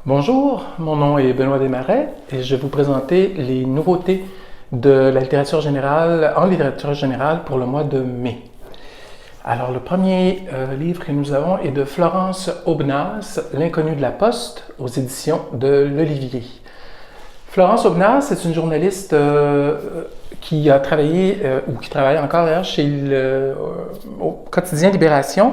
Bonjour, mon nom est Benoît Desmarais et je vais vous présenter les nouveautés de la littérature générale en littérature générale pour le mois de mai. Alors, le premier livre que nous avons est de Florence Aubenas, L'inconnu de la Poste, aux éditions de l'Olivier. Florence Aubenas est une journaliste qui a travaillé, ou qui travaille encore d'ailleurs, au quotidien Libération.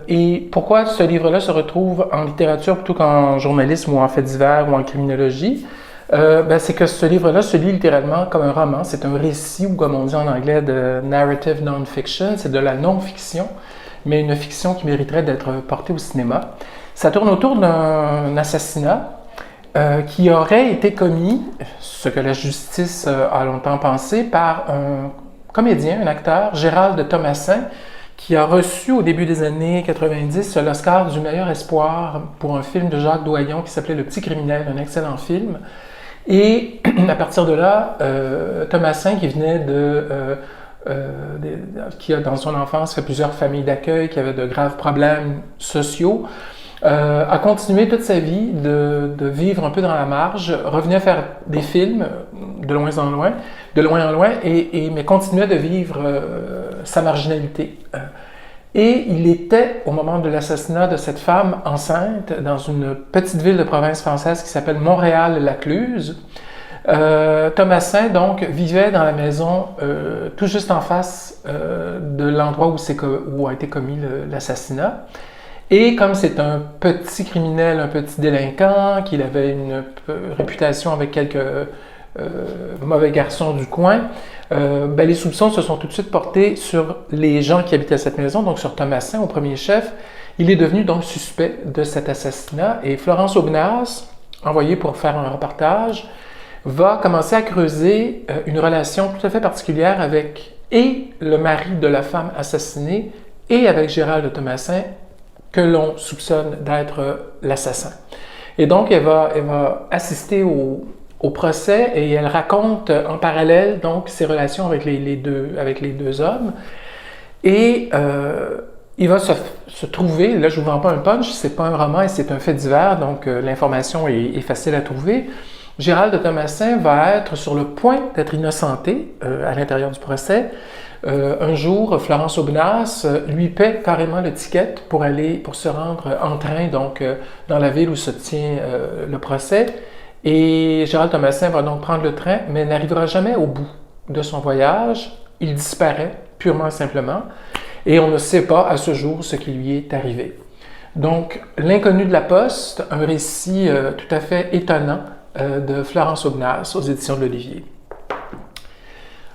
Et pourquoi ce livre-là se retrouve en littérature plutôt qu'en journalisme ou en faits divers ou en criminologie? C'est que ce livre-là se lit littéralement comme un roman. C'est un récit, ou comme on dit en anglais, de narrative non-fiction. C'est de la non-fiction, mais une fiction qui mériterait d'être portée au cinéma. Ça tourne autour d'un assassinat qui aurait été commis, ce que la justice a longtemps pensé, par un comédien, un acteur, Gérald Thomassin, qui a reçu au début des années 90 l'Oscar du meilleur espoir pour un film de Jacques Doyon qui s'appelait Le Petit Criminel, un excellent film. Et à partir de là, Thomassin, qui venait qui a dans son enfance fait plusieurs familles d'accueil, qui avait de graves problèmes sociaux, a continué toute sa vie de vivre un peu dans la marge, revenait faire des films de loin en loin, mais continuait de vivre sa marginalité. Et il était, au moment de l'assassinat de cette femme enceinte, dans une petite ville de province française qui s'appelle Montréal-Lacluse. Thomassin, donc, vivait dans la maison tout juste en face de l'endroit où a été commis l'assassinat. Et comme c'est un petit criminel, un petit délinquant, qu'il avait une réputation avec quelques mauvais garçons du coin, les soupçons se sont tout de suite portés sur les gens qui habitaient cette maison, donc sur Thomassin au premier chef. Il est devenu donc suspect de cet assassinat et Florence Aubenas, envoyée pour faire un reportage, va commencer à creuser une relation tout à fait particulière avec le mari de la femme assassinée et avec Gérald Thomassin, que l'on soupçonne d'être l'assassin. Et donc, elle va assister au procès et elle raconte en parallèle donc ses relations avec les deux hommes. Et il va se trouver, là je ne vous vends pas un punch, c'est pas un roman et c'est un fait divers, donc l'information est facile à trouver. Gérald Thomassin va être sur le point d'être innocenté à l'intérieur du procès. Un jour, Florence Aubenas lui paie carrément le ticket pour se rendre en train donc dans la ville où se tient le procès. Et Gérald Thomassin va donc prendre le train, mais n'arrivera jamais au bout de son voyage. Il disparaît purement et simplement, et on ne sait pas à ce jour ce qui lui est arrivé. Donc, L'inconnu de la Poste, un récit tout à fait étonnant de Florence Aubenas aux éditions de l'Olivier.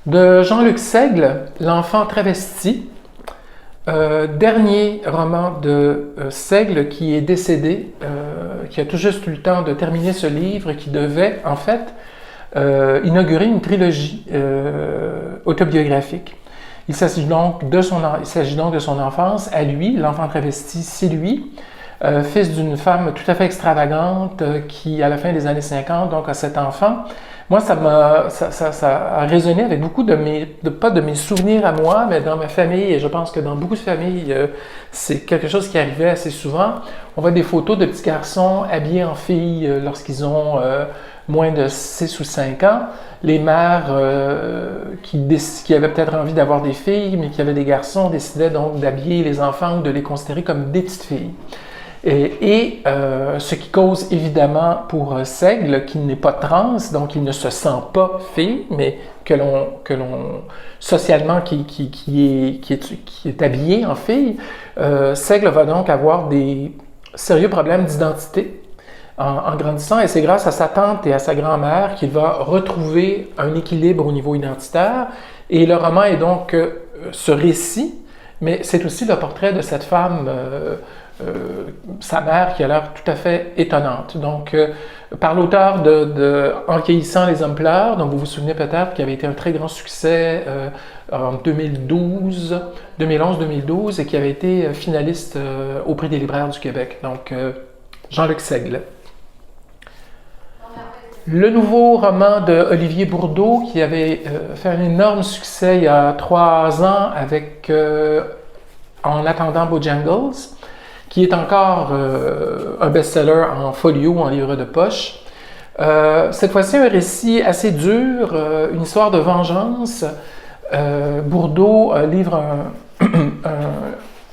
De Jean-Luc Seigle, L'enfant travesti, dernier roman de Seigle qui est décédé, qui a tout juste eu le temps de terminer ce livre, qui devait en fait inaugurer une trilogie autobiographique. Il s'agit donc de son enfance à lui, l'enfant travesti, c'est lui, fils d'une femme tout à fait extravagante qui, à la fin des années 50, donc a cet enfant. Moi, ça a résonné avec beaucoup pas de mes souvenirs à moi, mais dans ma famille, et je pense que dans beaucoup de familles, c'est quelque chose qui arrivait assez souvent. On voit des photos de petits garçons habillés en filles lorsqu'ils ont moins de 6 ou 5 ans. Les mères qui avaient peut-être envie d'avoir des filles, mais qui avaient des garçons, décidaient donc d'habiller les enfants ou de les considérer comme des petites filles. Ce qui cause évidemment pour Seigle, qui n'est pas trans, donc il ne se sent pas fille, mais que l'on socialement qui est habillé en fille, Seigle va donc avoir des sérieux problèmes d'identité en grandissant, et c'est grâce à sa tante et à sa grand-mère qu'il va retrouver un équilibre au niveau identitaire. Et le roman est donc ce récit, mais c'est aussi le portrait de cette femme, sa mère, qui a l'air tout à fait étonnante. Donc, par l'auteur de En vieillissant, les hommes pleurent, donc vous vous souvenez peut-être qu'il avait été un très grand succès en 2011-2012 et qui avait été finaliste au Prix des libraires du Québec. Donc, Jean-Luc Seigle. Le nouveau roman de Olivier Bourdeau, qui avait fait un énorme succès il y a 3 ans avec En attendant Bojangles, qui est encore un best-seller en folio, en livre de poche. Cette fois-ci, un récit assez dur, une histoire de vengeance. Bourdeau livre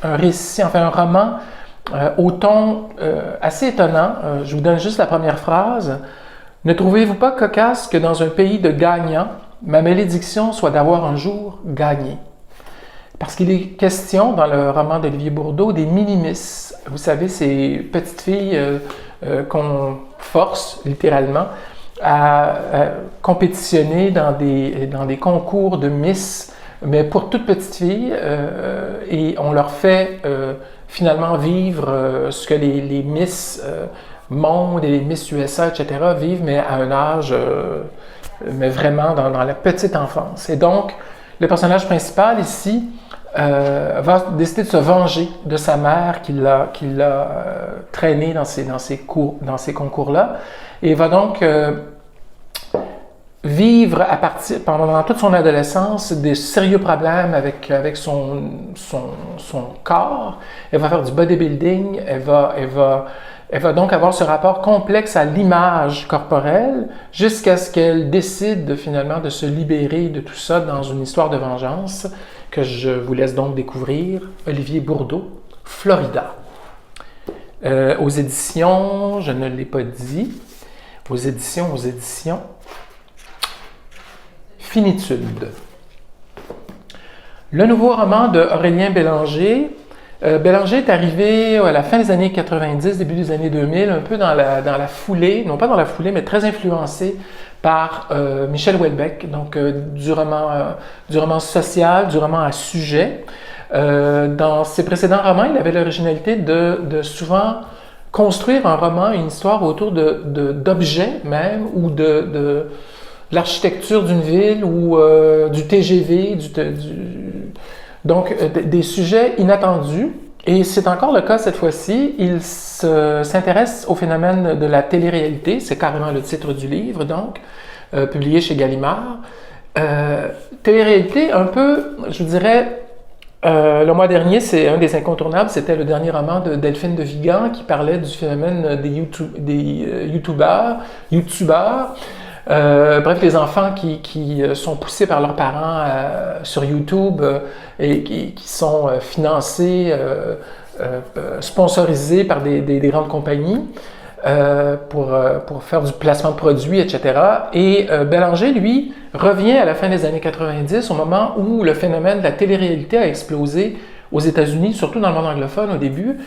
un récit, enfin un roman au ton assez étonnant. Je vous donne juste la première phrase. « Ne trouvez-vous pas cocasse que dans un pays de gagnants, ma malédiction soit d'avoir un jour gagné? » Parce qu'il est question, dans le roman d'Olivier Bourdeau, des minimis. Vous savez, ces petites filles qu'on force, littéralement, à compétitionner dans des concours de Miss, mais pour toutes petites filles, et on leur fait finalement vivre ce que les Miss Monde et les Miss USA, etc. vivent, mais à un âge, mais vraiment dans la petite enfance. Et donc, le personnage principal ici va décider de se venger de sa mère qui l'a traîné dans ces concours-là, et va donc vivre pendant toute son adolescence des sérieux problèmes avec son corps. Elle va faire du bodybuilding, elle va donc avoir ce rapport complexe à l'image corporelle jusqu'à ce qu'elle décide finalement de se libérer de tout ça dans une histoire de vengeance que je vous laisse donc découvrir. Olivier Bourdeau, Florida. Aux éditions, je ne l'ai pas dit, aux éditions Finitude. Le nouveau roman de Aurélien Bélanger. Bélanger est arrivé à la fin des années 90, début des années 2000, un peu dans la foulée, non pas dans la foulée, mais très influencé par Michel Houellebecq, donc du roman social, du roman à sujet. Dans ses précédents romans, il avait l'originalité de souvent construire un roman, une histoire autour d'objets même, ou de l'architecture d'une ville, ou du TGV, donc des sujets inattendus. Et c'est encore le cas cette fois-ci. Il s'intéresse au phénomène de la télé-réalité, c'est carrément le titre du livre, donc, publié chez Gallimard. Télé-réalité, un peu, je dirais, le mois dernier, c'est un des incontournables, c'était le dernier roman de Delphine de Vigan qui parlait du phénomène des youtubeurs. Bref, les enfants qui sont poussés par leurs parents sur YouTube et qui sont financés, sponsorisés par des grandes compagnies pour faire du placement de produits, etc. Et Bélanger, lui, revient à la fin des années 90, au moment où le phénomène de la télé-réalité a explosé aux États-Unis, surtout dans le monde anglophone au début.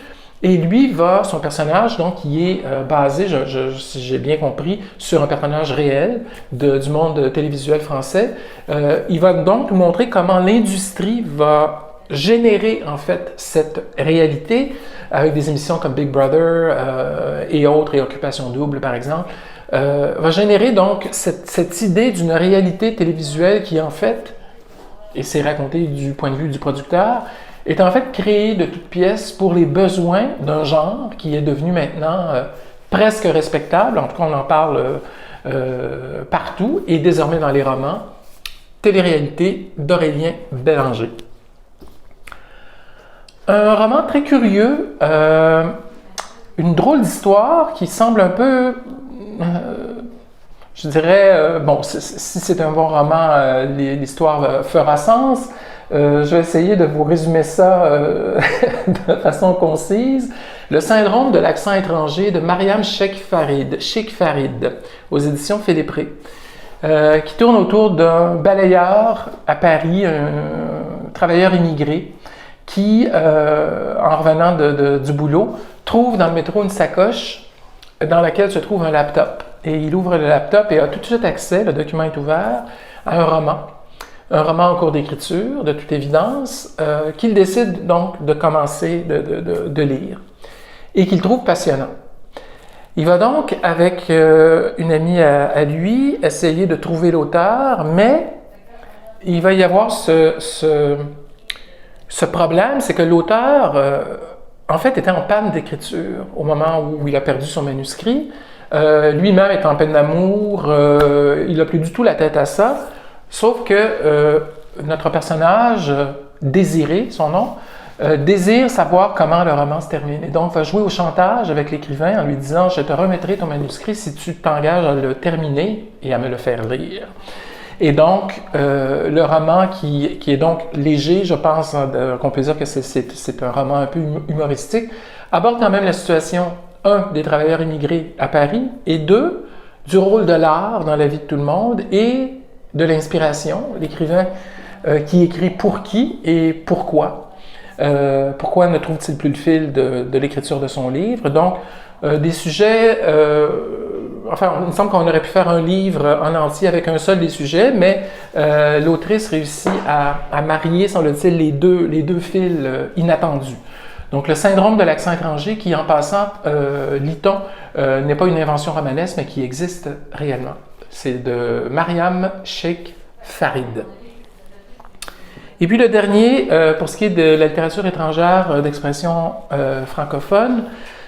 Et lui son personnage, donc, qui est basé, si j'ai bien compris, sur un personnage réel du monde télévisuel français. Il va donc nous montrer comment l'industrie va générer, en fait, cette réalité avec des émissions comme Big Brother et autres, et Occupation Double, par exemple, va générer donc cette idée d'une réalité télévisuelle qui, en fait, et c'est raconté du point de vue du producteur, est en fait créé de toutes pièces pour les besoins d'un genre qui est devenu maintenant presque respectable. En tout cas, on en parle partout et désormais dans les romans. Télé-réalité d'Aurélien Bélanger. Un roman très curieux, une drôle d'histoire qui semble un peu, je dirais, bon, si c'est un bon roman, l'histoire fera sens. Je vais essayer de vous résumer ça de façon concise. Le syndrome de l'accent étranger de Mariam Cheikh Farid, aux éditions Philippe Rey, qui tourne autour d'un balayeur à Paris, un travailleur immigré, qui, en revenant du boulot, trouve dans le métro une sacoche dans laquelle se trouve un laptop. Et il ouvre le laptop et a tout de suite accès, le document est ouvert, à un roman. Un roman en cours d'écriture, de toute évidence, qu'il décide donc de commencer de lire et qu'il trouve passionnant. Il va donc, avec une amie à lui, essayer de trouver l'auteur, mais il va y avoir ce problème, c'est que l'auteur, en fait, était en panne d'écriture au moment où il a perdu son manuscrit. Lui-même est en peine d'amour, il n'a plus du tout la tête à ça. Sauf que notre personnage, Désiré, son nom, désire savoir comment le roman se termine. Et donc, va jouer au chantage avec l'écrivain en lui disant « Je te remettrai ton manuscrit si tu t'engages à le terminer et à me le faire lire. » Et donc, le roman qui est donc léger, je pense qu'on peut dire que c'est un roman un peu humoristique, aborde quand même la situation, un, des travailleurs immigrés à Paris, et deux, du rôle de l'art dans la vie de tout le monde et de l'inspiration, l'écrivain qui écrit pour qui et pourquoi. Pourquoi ne trouve-t-il plus le fil de l'écriture de son livre? Donc, des sujets, enfin, il me semble qu'on aurait pu faire un livre en entier avec un seul des sujets, mais l'autrice réussit à marier, semble-t-il, les deux fils inattendus. Donc, le syndrome de l'accent étranger qui, en passant, lit-on, n'est pas une invention romanesque, mais qui existe réellement. C'est de Mariam Sheikh Farid. Et puis le dernier, pour ce qui est de la littérature étrangère d'expression francophone,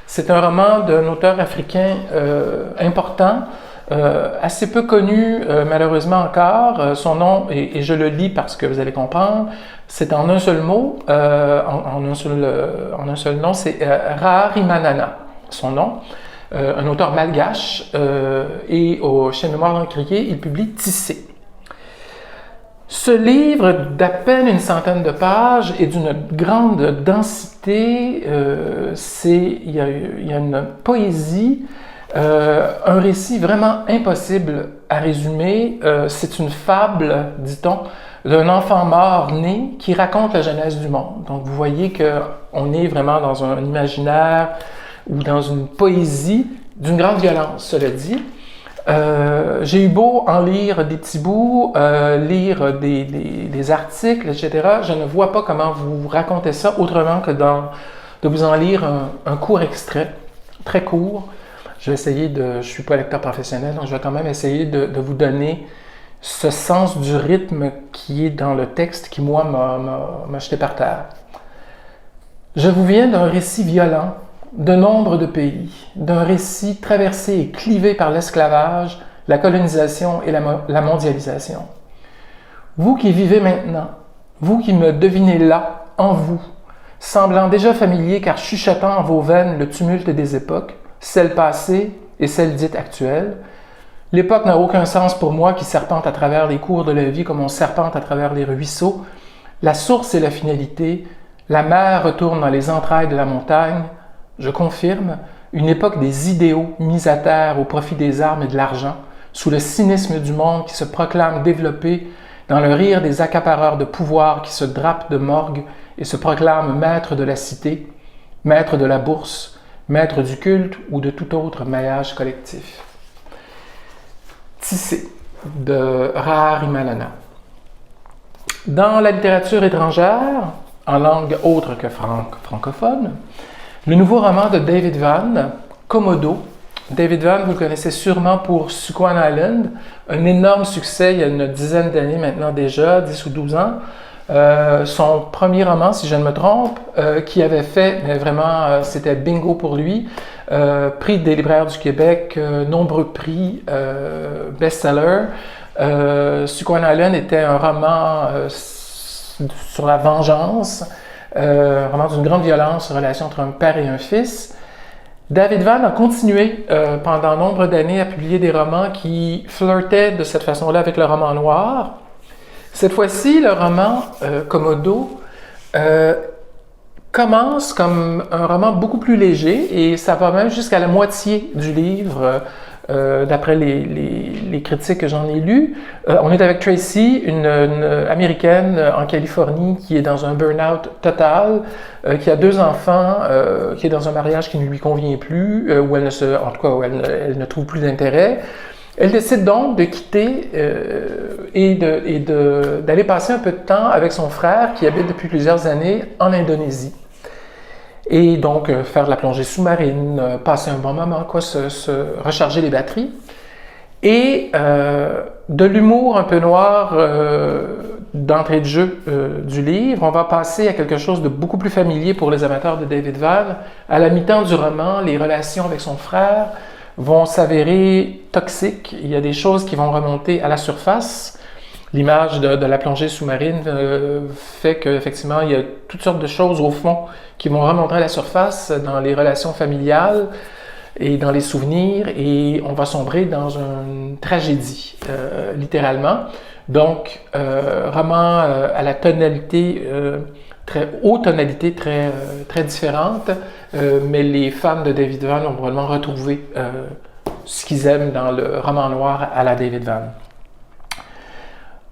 c'est un roman d'un auteur africain important, assez peu connu malheureusement encore. Son nom, et je le lis parce que vous allez comprendre, c'est en un seul mot, en un seul nom, c'est Raharimanana, son nom. Un auteur malgache, et au Chez Mémoire d'Encrier, il publie Tissé. Ce livre d'à peine une centaine de pages est d'une grande densité, il y a une poésie, un récit vraiment impossible à résumer. C'est une fable, dit-on, d'un enfant mort-né qui raconte la genèse du monde. Donc vous voyez qu'on est vraiment dans un imaginaire ou dans une poésie d'une grande violence, cela dit. J'ai eu beau en lire des petits bouts, lire des articles, etc. Je ne vois pas comment vous racontez ça autrement que de vous en lire un court extrait, très court. Je vais essayer je ne suis pas lecteur professionnel, donc je vais quand même essayer de vous donner ce sens du rythme qui est dans le texte qui, moi, m'a jeté par terre. Je vous viens d'un récit violent de nombre de pays, d'un récit traversé et clivé par l'esclavage, la colonisation et la mondialisation. Vous qui vivez maintenant, vous qui me devinez là, en vous, semblant déjà familier car chuchotant en vos veines le tumulte des époques, celle passée et celle dite actuelle, l'époque n'a aucun sens pour moi qui serpente à travers les cours de la vie comme on serpente à travers les ruisseaux. La source est la finalité, la mer retourne dans les entrailles de la montagne. Je confirme, une époque des idéaux mis à terre au profit des armes et de l'argent, sous le cynisme du monde qui se proclame développé, dans le rire des accapareurs de pouvoir qui se drapent de morgue et se proclament maîtres de la cité, maîtres de la bourse, maîtres du culte ou de tout autre maillage collectif. Tissé, de Raharimanana. Dans la littérature étrangère, en langue autre que francophone, le nouveau roman de David Vann, Komodo. David Vann, vous le connaissez sûrement pour Squan Island, un énorme succès il y a une dizaine d'années maintenant déjà, 10 ou 12 ans. Son premier roman, si je ne me trompe, qui avait fait, mais vraiment, c'était bingo pour lui, prix des libraires du Québec, nombreux prix, best-seller. Squan Island était un roman sur la vengeance, roman d'une grande violence, relation entre un père et un fils. David Vann a continué pendant nombre d'années à publier des romans qui flirtaient de cette façon-là avec le roman noir. Cette fois-ci, le roman Komodo commence comme un roman beaucoup plus léger et ça va même jusqu'à la moitié du livre, d'après les critiques que j'en ai lues. On est avec Tracy, une Américaine en Californie qui est dans un burn-out total, qui a 2 enfants, qui est dans un mariage qui ne lui convient plus, où elle ne trouve plus d'intérêt. Elle décide donc de quitter et d'aller passer un peu de temps avec son frère qui habite depuis plusieurs années en Indonésie. Et donc faire de la plongée sous-marine, passer un bon moment, se recharger les batteries. Et de l'humour un peu noir d'entrée de jeu du livre, on va passer à quelque chose de beaucoup plus familier pour les amateurs de David Vann. À la mi-temps du roman, les relations avec son frère vont s'avérer toxiques. Il y a des choses qui vont remonter à la surface. l'image de la plongée sous-marine fait qu'effectivement, il y a toutes sortes de choses au fond qui vont remonter à la surface dans les relations familiales et dans les souvenirs, et on va sombrer dans une tragédie, littéralement. Donc, roman à la tonalité, très haute tonalité, très différente, mais les fans de David Vann ont probablement retrouvé ce qu'ils aiment dans le roman noir à la David Vann.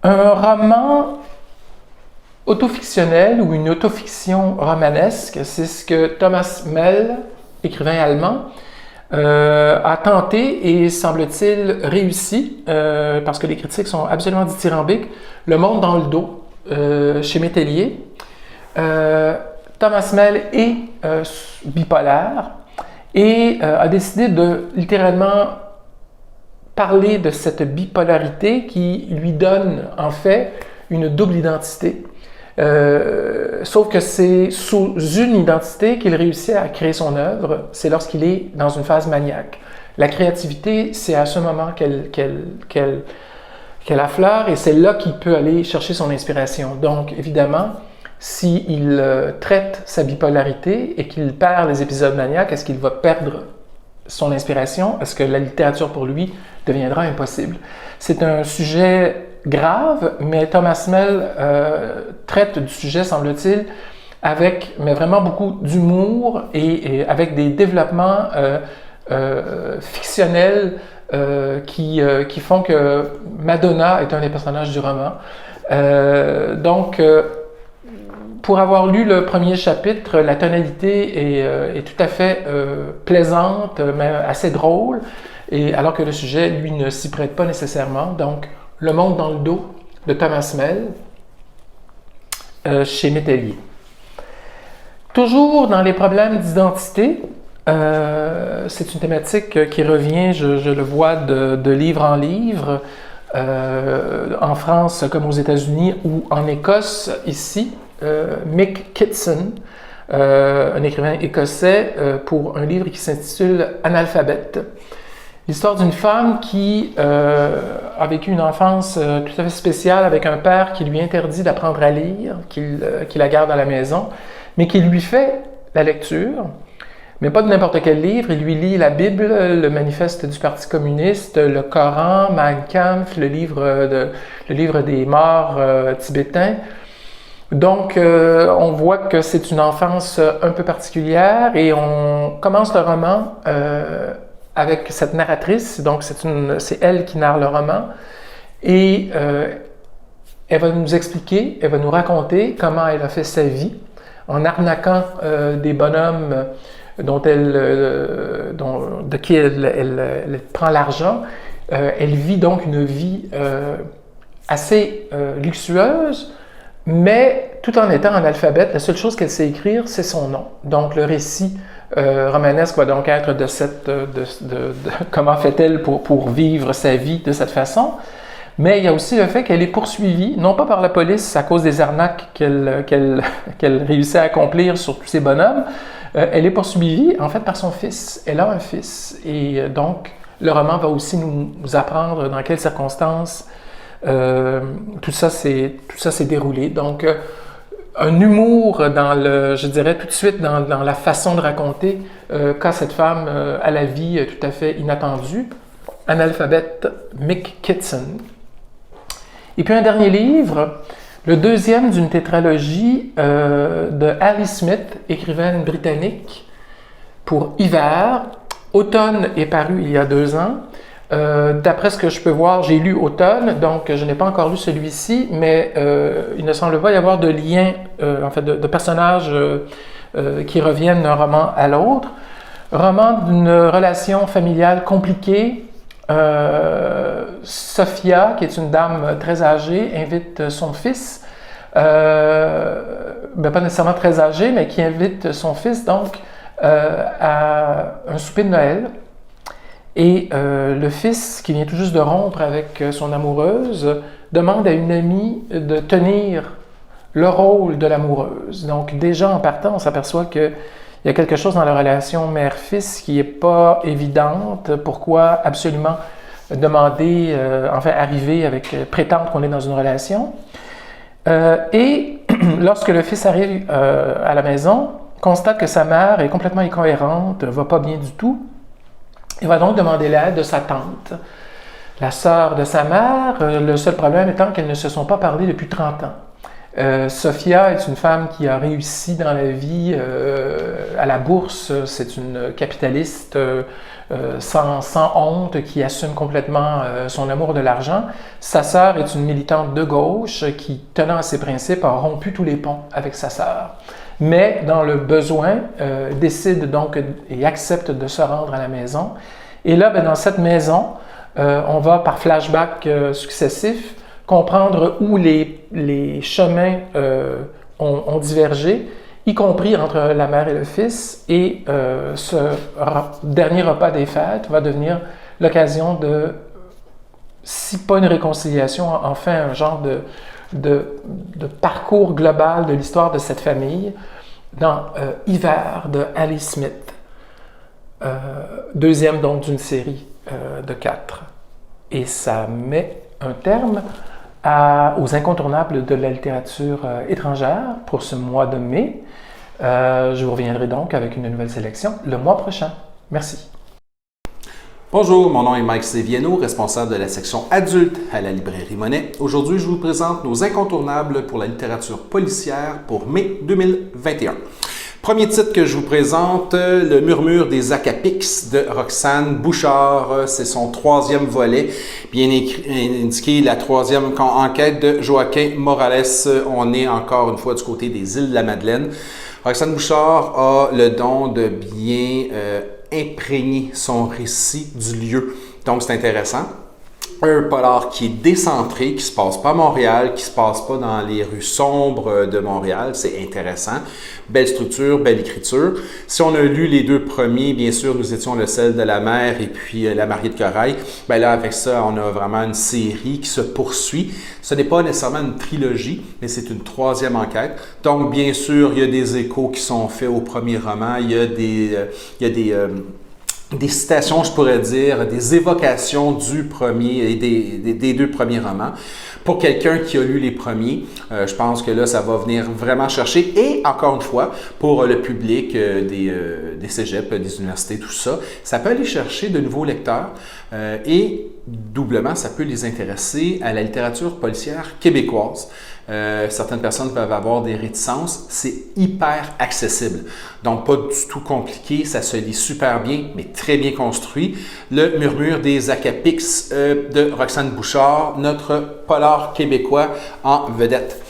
Un roman autofictionnel ou une autofiction romanesque, c'est ce que Thomas Mell, écrivain allemand, a tenté et semble-t-il réussi, parce que les critiques sont absolument dithyrambiques, Le Monde dans le dos, chez Métellier. Thomas Mell est bipolaire et a décidé de littéralement parler de cette bipolarité qui lui donne en fait une double identité. Sauf que c'est sous une identité qu'il réussit à créer son œuvre, c'est lorsqu'il est dans une phase maniaque. La créativité, c'est à ce moment qu'elle affleure, et c'est là qu'il peut aller chercher son inspiration. Donc, évidemment, s'il traite sa bipolarité et qu'il perd les épisodes maniaques, est-ce qu'il va perdre son inspiration? Est-ce que la littérature pour lui deviendra impossible? C'est un sujet grave, mais Thomas Mell traite du sujet, semble-t-il, mais vraiment beaucoup d'humour et avec des développements fictionnels qui font que Madonna est un des personnages du roman. Donc, pour avoir lu le premier chapitre, la tonalité est tout à fait plaisante, mais assez drôle, et alors que le sujet, lui, ne s'y prête pas nécessairement. Donc, Le Monde dans le dos de Thomas Mell, chez Métellier. Toujours dans les problèmes d'identité, c'est une thématique qui revient, je le vois, de livre en livre, en France comme aux États-Unis ou en Écosse, ici. Mick Kitson, un écrivain écossais, pour un livre qui s'intitule Analphabète. L'histoire d'une femme qui a vécu une enfance tout à fait spéciale avec un père qui lui interdit d'apprendre à lire, qui la garde à la maison, mais qui lui fait la lecture, mais pas de n'importe quel livre. Il lui lit la Bible, le manifeste du Parti communiste, le Coran, Mein Kampf, le livre des morts tibétains. Donc, on voit que c'est une enfance un peu particulière, et on commence le roman avec cette narratrice. Donc, c'est elle qui narre le roman, et elle va nous expliquer, elle va nous raconter comment elle a fait sa vie en arnaquant des bonhommes de qui elle prend l'argent. Elle vit donc une vie assez luxueuse, mais tout en étant analphabète. La seule chose qu'elle sait écrire, c'est son nom. Donc, le récit romanesque va donc être de comment fait-elle pour vivre sa vie de cette façon. Mais il y a aussi le fait qu'elle est poursuivie, non pas par la police à cause des arnaques qu'elle réussit à accomplir sur tous ces bonhommes. Elle est poursuivie, en fait, par son fils. Elle a un fils. Et donc, le roman va aussi nous apprendre dans quelles circonstances tout ça s'est déroulé. Donc, un humour je dirais tout de suite, dans la façon de raconter qu'a cette femme à la vie tout à fait inattendue. Analphabète, Mick Kitson. Et puis un dernier livre, le deuxième d'une tétralogie de Alice Smith, écrivaine britannique, pour Hiver. Automne est paru il y a 2 ans. D'après ce que je peux voir, j'ai lu Automne, donc je n'ai pas encore lu celui-ci, mais il ne semble pas y avoir de lien, en fait, de personnages qui reviennent d'un roman à l'autre. Roman d'une relation familiale compliquée. Sophia, qui est une dame très âgée, invite son fils, pas nécessairement très âgé, mais qui invite son fils donc à un souper de Noël. Et le fils, qui vient tout juste de rompre avec son amoureuse, demande à une amie de tenir le rôle de l'amoureuse. Donc déjà en partant, on s'aperçoit qu'il y a quelque chose dans la relation mère-fils qui n'est pas évidente. Pourquoi absolument demander, enfin arriver avec, prétendre qu'on est dans une relation. Et lorsque le fils arrive à la maison, constate que sa mère est complètement incohérente, va pas bien du tout, il va donc demander l'aide de sa tante, la sœur de sa mère, le seul problème étant qu'elles ne se sont pas parlé depuis 30 ans. Sophia est une femme qui a réussi dans la vie à la bourse. C'est une capitaliste sans honte qui assume complètement son amour de l'argent. Sa sœur est une militante de gauche qui, tenant à ses principes, a rompu tous les ponts avec sa sœur. Mais dans le besoin, décide donc et accepte de se rendre à la maison. Et là, dans cette maison, on va par flashbacks successifs comprendre où les chemins ont divergé, y compris entre la mère et le fils, et ce dernier repas des fêtes va devenir l'occasion de, si pas une réconciliation, enfin un genre de parcours global de l'histoire de cette famille dans Hiver de Alice Smith, deuxième donc d'une série de 4. Et ça met un terme aux incontournables de la littérature étrangère pour ce mois de mai. Je vous reviendrai donc avec une nouvelle sélection le mois prochain. Merci. Bonjour, mon nom est Mike Seviano, responsable de la section adulte à la librairie Monet. Aujourd'hui, je vous présente nos incontournables pour la littérature policière pour mai 2021. Premier titre que je vous présente, Le murmure des Acapix de Roxane Bouchard. C'est son 3e volet, bien indiqué, la 3e enquête de Joaquin Morales. On est encore une fois du côté des îles de la Madeleine. Roxane Bouchard a le don de bien imprégner son récit du lieu. Donc, c'est intéressant. Un polar qui est décentré, qui se passe pas à Montréal, qui se passe pas dans les rues sombres de Montréal. C'est intéressant. Belle structure, belle écriture. Si on a lu les 2 premiers, bien sûr, nous étions Le sel de la mer et puis La mariée de corail. Ben là, avec ça, on a vraiment une série qui se poursuit. Ce n'est pas nécessairement une trilogie, mais c'est une 3e enquête. Donc, bien sûr, il y a des échos qui sont faits au premier roman. Il y a des citations, je pourrais dire, des évocations du premier et des 2 premiers romans. Pour quelqu'un qui a lu les premiers, je pense que là, ça va venir vraiment chercher. Et encore une fois, pour le public des cégeps, des universités, tout ça, ça peut aller chercher de nouveaux lecteurs et doublement, ça peut les intéresser à la littérature policière québécoise. Certaines personnes peuvent avoir des réticences. C'est hyper accessible. Donc, pas du tout compliqué. Ça se lit super bien, mais très bien construit. Le murmure des Acapix de Roxane Bouchard, notre polar québécois en vedette.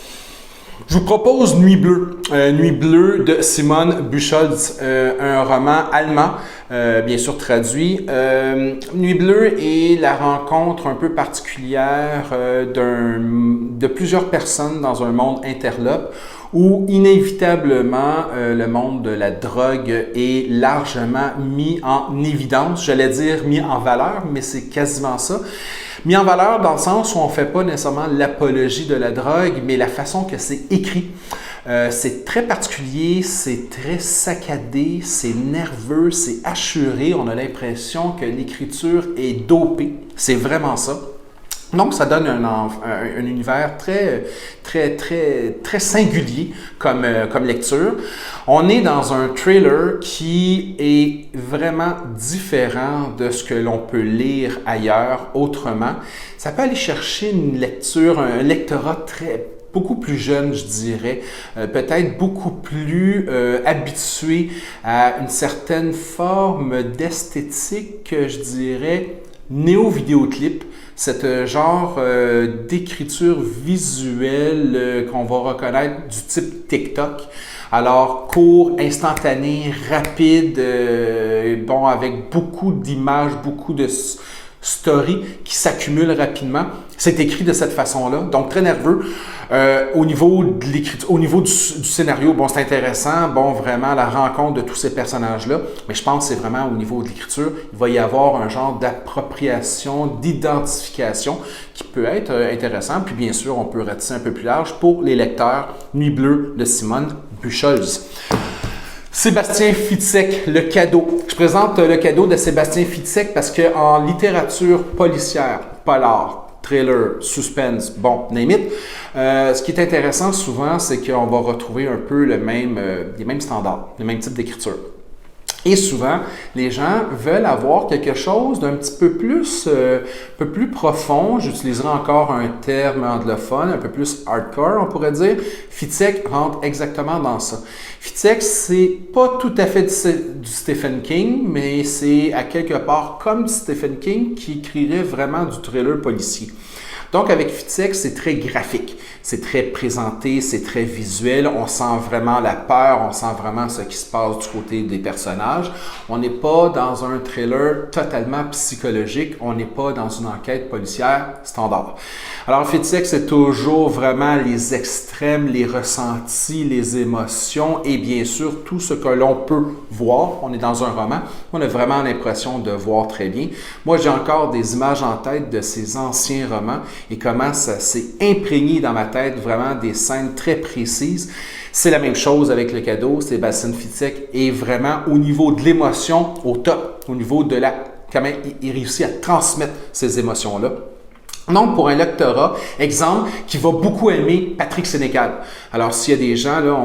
Je vous propose Nuit bleue. Nuit bleue de Simone Buchholz, un roman allemand, bien sûr traduit. Nuit bleue est la rencontre un peu particulière de plusieurs personnes dans un monde interlope où inévitablement le monde de la drogue est largement mis en évidence. J'allais dire mis en valeur, mais c'est quasiment ça. Mis en valeur dans le sens où on ne fait pas nécessairement l'apologie de la drogue, mais la façon que c'est écrit. C'est très particulier, c'est très saccadé, c'est nerveux, c'est assuré. On a l'impression que l'écriture est dopée. C'est vraiment ça. Donc, ça donne un univers très singulier comme lecture. On est dans un thriller qui est vraiment différent de ce que l'on peut lire ailleurs autrement. Ça peut aller chercher une lecture, un lectorat beaucoup plus jeune, je dirais, peut-être beaucoup plus habitué à une certaine forme d'esthétique, je dirais, néo-vidéoclip. Cet genre d'écriture visuelle qu'on va reconnaître du type TikTok. Alors, court, instantané, rapide, avec beaucoup d'images, beaucoup de stories qui s'accumulent rapidement. C'est écrit de cette façon-là, donc très nerveux. Au niveau de l'écriture, au niveau du scénario, c'est intéressant, vraiment la rencontre de tous ces personnages-là, mais je pense que c'est vraiment au niveau de l'écriture, il va y avoir un genre d'appropriation, d'identification qui peut être intéressant, puis bien sûr, on peut ratisser un peu plus large pour les lecteurs. Nuit bleue de Simone Buchholz. Sébastien Fitzek, Le Cadeau. Je présente Le Cadeau de Sébastien Fitzek parce qu'en littérature policière, polar, thriller, suspense, bon, name it, ce qui est intéressant souvent, c'est qu'on va retrouver un peu les mêmes standards, le même type d'écriture. Et souvent, les gens veulent avoir quelque chose d'un petit peu plus profond. J'utiliserai encore un terme anglophone, un peu plus hardcore, on pourrait dire. Fitzek rentre exactement dans ça. Fitzek, c'est pas tout à fait du Stephen King, mais c'est à quelque part comme Stephen King qui écrirait vraiment du thriller policier. Donc, avec Fitzek, c'est très graphique, c'est très présenté, c'est très visuel, on sent vraiment la peur, on sent vraiment ce qui se passe du côté des personnages. On n'est pas dans un thriller totalement psychologique, on n'est pas dans une enquête policière standard. Alors, Fitzek, c'est toujours vraiment les extrêmes, les ressentis, les émotions et bien sûr, tout ce que l'on peut voir. On est dans un roman, on a vraiment l'impression de voir très bien. Moi, j'ai encore des images en tête de ces anciens romans et comment ça s'est imprégné dans ma tête, vraiment des scènes très précises. C'est la même chose avec Le Cadeau. Sébastien Fitzek est vraiment au niveau de l'émotion au top, au niveau de comment il réussit à transmettre ces émotions-là. Donc, pour un lectorat, exemple, qui va beaucoup aimer Patrick Sénécal. Alors, s'il y a des gens là,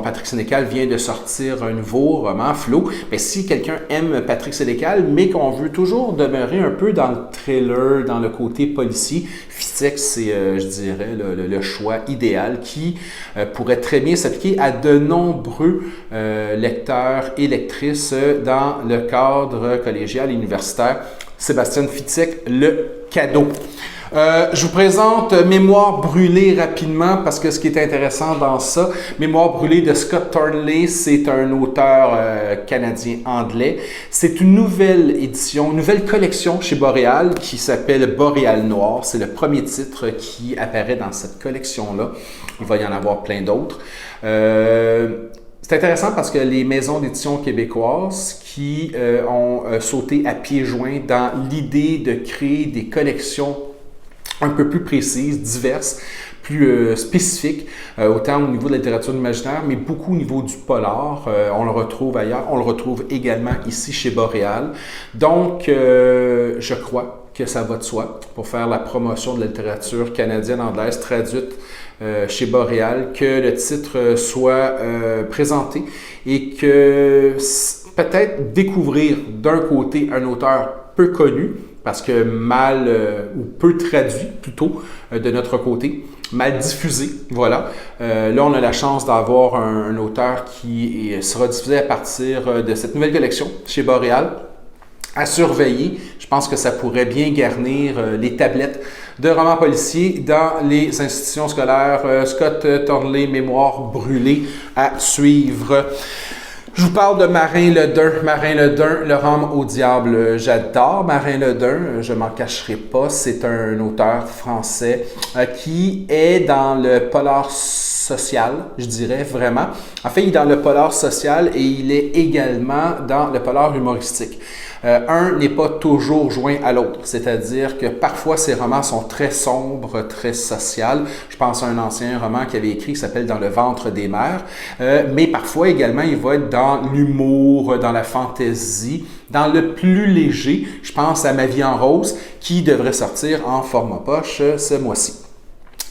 Patrick Sénécal vient de sortir un nouveau roman, Flo, mais si quelqu'un aime Patrick Sénécal, mais qu'on veut toujours demeurer un peu dans le thriller, dans le côté policier, Fitzek, c'est, je dirais, le choix idéal qui pourrait très bien s'appliquer à de nombreux lecteurs et lectrices dans le cadre collégial et universitaire. Sébastien Fitzek, Le Cadeau. Je vous présente Mémoire brûlée rapidement parce que ce qui est intéressant dans ça, Mémoire brûlée de Scott Thornley, c'est un auteur canadien-anglais. C'est une nouvelle édition, une nouvelle collection chez Boréal qui s'appelle Boréal Noir. C'est le premier titre qui apparaît dans cette collection-là. Il va y en avoir plein d'autres. C'est intéressant parce que les maisons d'édition québécoises qui ont sauté à pieds joints dans l'idée de créer des collections un peu plus précises, diverses, plus spécifiques, autant au niveau de la littérature imaginaire, mais beaucoup au niveau du polar. On le retrouve ailleurs, on le retrouve également ici chez Boréal. Donc, je crois que ça va de soi pour faire la promotion de la littérature canadienne-anglaise traduite chez Boréal, que le titre soit présenté et que peut-être découvrir d'un côté un auteur peu connu, parce que mal ou peu traduit plutôt de notre côté, mal diffusé, voilà. Là, on a la chance d'avoir un auteur qui sera diffusé à partir de cette nouvelle collection chez Boréal. À surveiller, je pense que ça pourrait bien garnir les tablettes de romans policiers dans les institutions scolaires. Scott Thornley, Mémoire brûlée à suivre. Je vous parle de Marin Ledun. Marin Ledun, Le Rhum au diable. J'adore Marin Ledun, je m'en cacherai pas. C'est un auteur français qui est dans le polar social, je dirais vraiment. En fait, il est dans le polar social et il est également dans le polar humoristique. Un n'est pas toujours joint à l'autre, c'est-à-dire que parfois ces romans sont très sombres, très sociaux. Je pense à un ancien roman qu'il avait écrit qui s'appelle Dans le ventre des mers, mais parfois également il va être dans l'humour, dans la fantaisie, dans le plus léger. Je pense à Ma vie en rose qui devrait sortir en format poche ce mois-ci.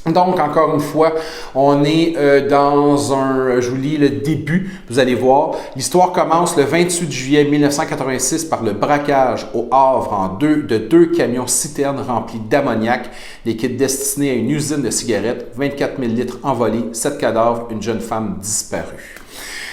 Donc, encore une fois, on est je vous lis le début, vous allez voir. L'histoire commence le 28 juillet 1986 par le braquage au Havre de deux camions citernes remplis d'ammoniac, des kits destinés à une usine de cigarettes, 24 000 litres envolés, 7 cadavres, une jeune femme disparue.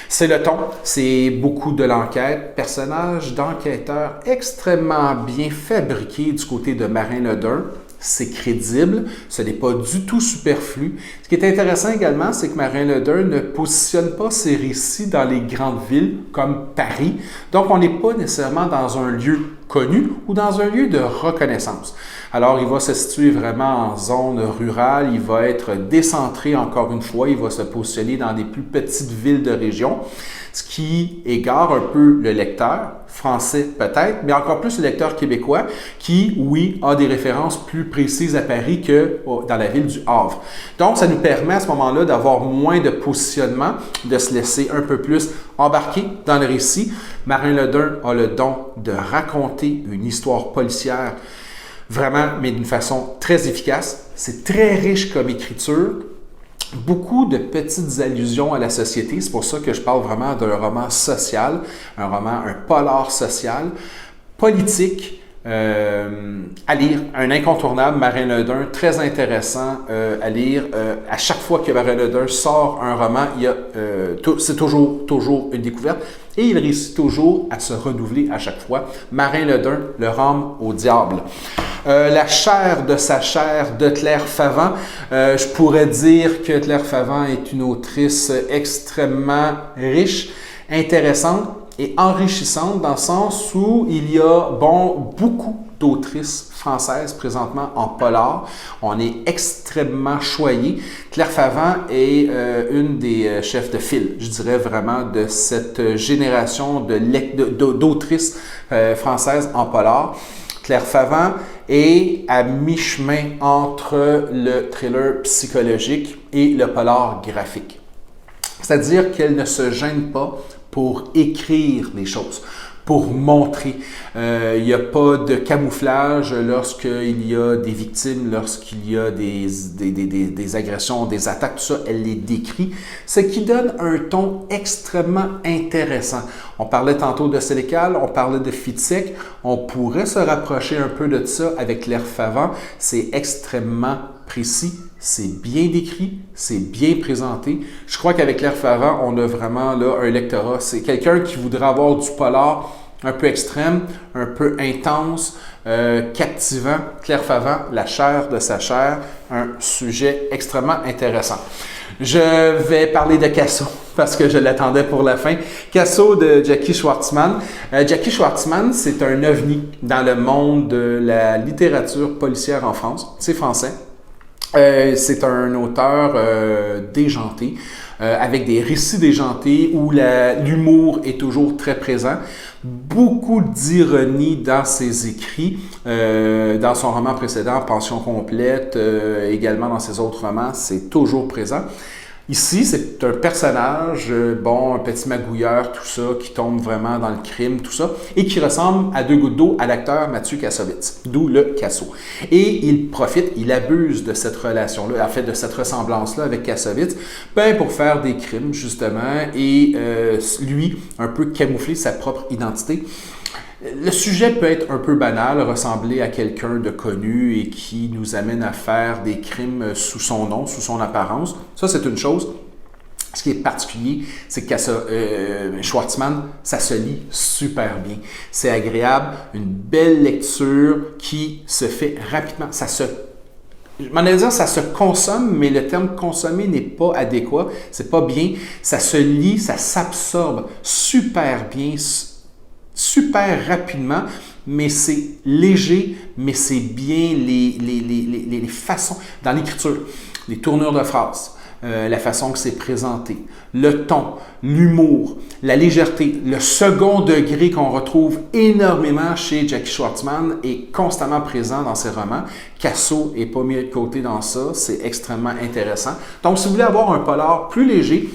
C'est le ton, c'est beaucoup de l'enquête, personnage d'enquêteur extrêmement bien fabriqué du côté de Marin Ledun. C'est crédible, ce n'est pas du tout superflu. Ce qui est intéressant également, c'est que Marin Ledun ne positionne pas ses récits dans les grandes villes comme Paris. Donc, on n'est pas nécessairement dans un lieu connu ou dans un lieu de reconnaissance. Alors, il va se situer vraiment en zone rurale, il va être décentré encore une fois, il va se positionner dans des plus petites villes de région. Ce qui égare un peu le lecteur, français peut-être, mais encore plus le lecteur québécois, qui, oui, a des références plus précises à Paris que dans la ville du Havre. Donc, ça nous permet à ce moment-là d'avoir moins de positionnement, de se laisser un peu plus embarquer dans le récit. Marin Ledun a le don de raconter une histoire policière vraiment, mais d'une façon très efficace. C'est très riche comme écriture. Beaucoup de petites allusions à la société. C'est pour ça que je parle vraiment d'un roman social, un polar social, politique, à lire. Un incontournable, Marin Ledun, très intéressant à lire. À chaque fois que Marin Ledun sort un roman, c'est toujours une découverte. Et il réussit toujours à se renouveler à chaque fois. Marin Ledun, le rhum au diable. La chair de sa chair de Claire Favant. Je pourrais dire que Claire Favant est une autrice extrêmement riche, intéressante et enrichissante dans le sens où il y a beaucoup d'autrices françaises présentement en polar. On est extrêmement choyés. Claire Favant est une des chefs de file, je dirais vraiment, de cette génération d'autrices françaises en polar. Claire Favant est à mi-chemin entre le thriller psychologique et le polar graphique. C'est-à-dire qu'elle ne se gêne pas pour écrire les choses, pour montrer. Il n'y a pas de camouflage lorsqu'il y a des victimes, lorsqu'il y a des agressions, des attaques, tout ça, elle les décrit, ce qui donne un ton extrêmement intéressant. On parlait tantôt de Sénécal, on parlait de Fitzek, on pourrait se rapprocher un peu de ça avec Claire Favant. C'est extrêmement précis, c'est bien décrit, c'est bien présenté. Je crois qu'avec Claire Favant, on a vraiment là un lectorat. C'est quelqu'un qui voudrait avoir du polar un peu extrême, un peu intense, captivant. Claire Favant, la chair de sa chair, un sujet extrêmement intéressant. Je vais parler de Casso parce que je l'attendais pour la fin. Casso de Jackie Schwartzman. Jackie Schwartzman, c'est un ovni dans le monde de la littérature policière en France. C'est français. C'est un auteur déjanté, avec des récits déjantés où l'humour est toujours très présent. Beaucoup d'ironie dans ses écrits, dans son roman précédent, Pension complète, également dans ses autres romans, c'est toujours présent. Ici, c'est un personnage, un petit magouilleur, tout ça, qui tombe vraiment dans le crime, tout ça, et qui ressemble à deux gouttes d'eau à l'acteur Mathieu Kassovitz, d'où le Casso. Et il abuse de cette relation-là, en fait, de cette ressemblance-là avec Kassovitz, pour faire des crimes, justement, et lui, un peu camoufler sa propre identité. Le sujet peut être un peu banal, ressembler à quelqu'un de connu et qui nous amène à faire des crimes sous son nom, sous son apparence. Ça, c'est une chose. Ce qui est particulier, c'est que Schwartzman, ça se lit super bien. C'est agréable, une belle lecture qui se fait rapidement. Ça se consomme, mais le terme consommer n'est pas adéquat. C'est pas bien. Ça se lit, ça s'absorbe super bien, super rapidement, mais c'est léger, mais c'est bien les façons, dans l'écriture, les tournures de phrases, la façon que c'est présenté, le ton, l'humour, la légèreté, le second degré qu'on retrouve énormément chez Jackie Schwartzman est constamment présent dans ses romans. Casso n'est pas mis de côté dans ça, c'est extrêmement intéressant. Donc, si vous voulez avoir un polar plus léger,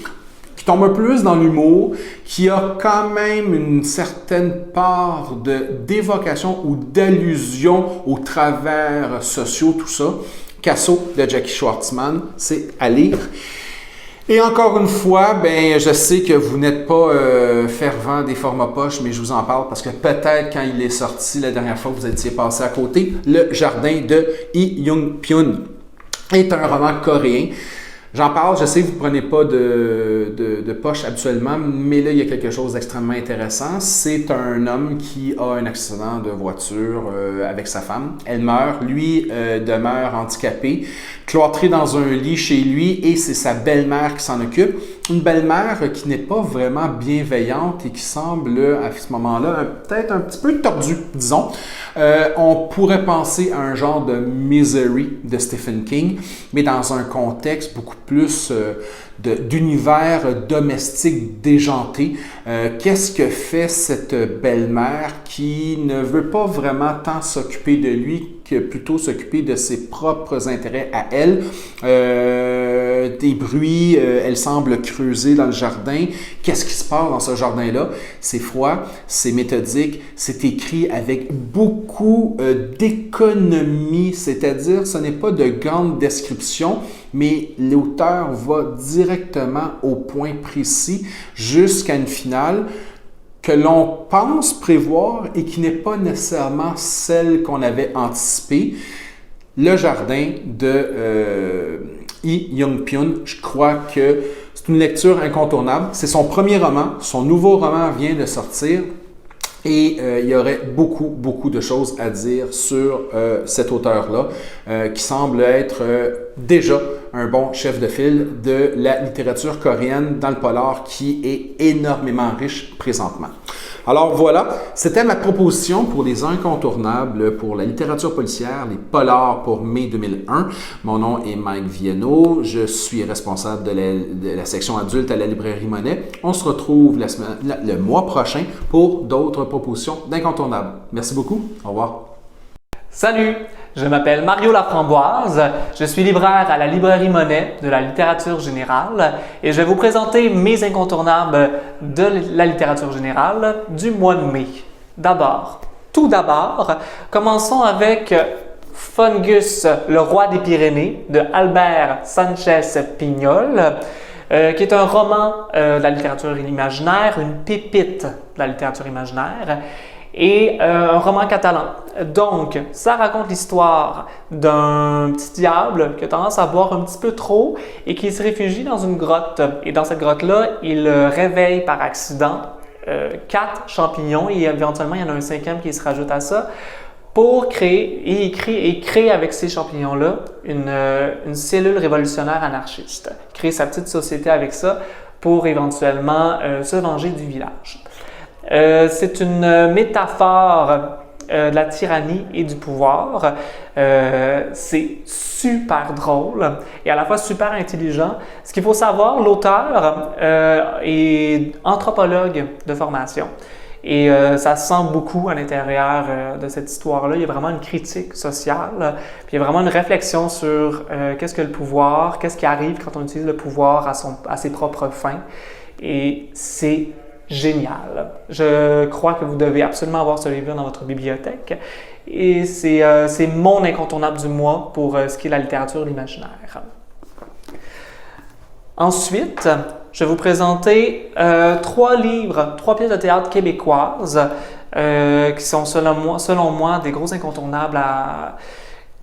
qui tombe un peu plus dans l'humour, qui a quand même une certaine part d'évocation ou d'allusion aux travers sociaux, tout ça. Casso de Jackie Schwartzman, c'est à lire. Et encore une fois, je sais que vous n'êtes pas fervent des formats poches, mais je vous en parle parce que peut-être quand il est sorti la dernière fois, vous étiez passé à côté. Le Jardin de Lee Young-pyun est un roman coréen. J'en parle, je sais que vous ne prenez pas de poche habituellement, mais là, il y a quelque chose d'extrêmement intéressant. C'est un homme qui a un accident de voiture avec sa femme. Elle meurt, lui demeure handicapé, cloîtré dans un lit chez lui, et c'est sa belle-mère qui s'en occupe. Une belle-mère qui n'est pas vraiment bienveillante et qui semble, à ce moment-là, peut-être un petit peu tordue, disons. On pourrait penser à un genre de Misery de Stephen King, mais dans un contexte beaucoup plus d'univers domestique déjanté. Qu'est-ce que fait cette belle-mère qui ne veut pas vraiment tant s'occuper de lui que plutôt s'occuper de ses propres intérêts à elle? Des bruits, elle semble creuser dans le jardin. Qu'est-ce qui se passe dans ce jardin-là? C'est froid, c'est méthodique, c'est écrit avec beaucoup d'économie, c'est-à-dire ce n'est pas de grande description, mais l'auteur va directement au point précis jusqu'à une finale que l'on pense prévoir et qui n'est pas nécessairement celle qu'on avait anticipée. Le jardin de Lee Young-pyun, je crois que c'est une lecture incontournable. C'est son premier roman, son nouveau roman vient de sortir. Et il y aurait beaucoup de choses à dire sur cet auteur-là, qui semble être déjà un bon chef de file de la littérature coréenne dans le polar, qui est énormément riche présentement. Alors voilà, c'était ma proposition pour les incontournables pour la littérature policière, les polars pour mai 2001. Mon nom est Mike Viano, je suis responsable de la section adulte à la librairie Monet. On se retrouve le mois prochain pour d'autres propositions d'incontournables. Merci beaucoup, au revoir. Salut, je m'appelle Mario Laframboise, je suis libraire à la librairie Monet de la littérature générale et je vais vous présenter mes incontournables de la littérature générale du mois de mai. Tout d'abord, commençons avec Fungus, le roi des Pyrénées de Albert Sánchez Piñol, qui est un roman de la littérature imaginaire, une pépite de la littérature imaginaire, et un roman catalan. Donc, ça raconte l'histoire d'un petit diable qui a tendance à boire un petit peu trop et qui se réfugie dans une grotte. Et dans cette grotte-là, il réveille par accident 4 champignons et éventuellement, il y en a un 5e qui se rajoute à ça pour créer, et il crée avec ces champignons-là une cellule révolutionnaire anarchiste. Il crée sa petite société avec ça pour éventuellement se venger du village. C'est une métaphore de la tyrannie et du pouvoir. C'est super drôle et à la fois super intelligent. Ce qu'il faut savoir, l'auteur est anthropologue de formation. Et ça se sent beaucoup à l'intérieur de cette histoire-là. Il y a vraiment une critique sociale, puis il y a vraiment une réflexion sur qu'est-ce que le pouvoir, qu'est-ce qui arrive quand on utilise le pouvoir à ses propres fins. Et c'est génial. Je crois que vous devez absolument avoir ce livre dans votre bibliothèque. Et c'est mon incontournable du mois pour ce qui est la littérature de l'imaginaire. Ensuite, je vais vous présenter 3 pièces de théâtre québécoises qui sont selon moi des gros incontournables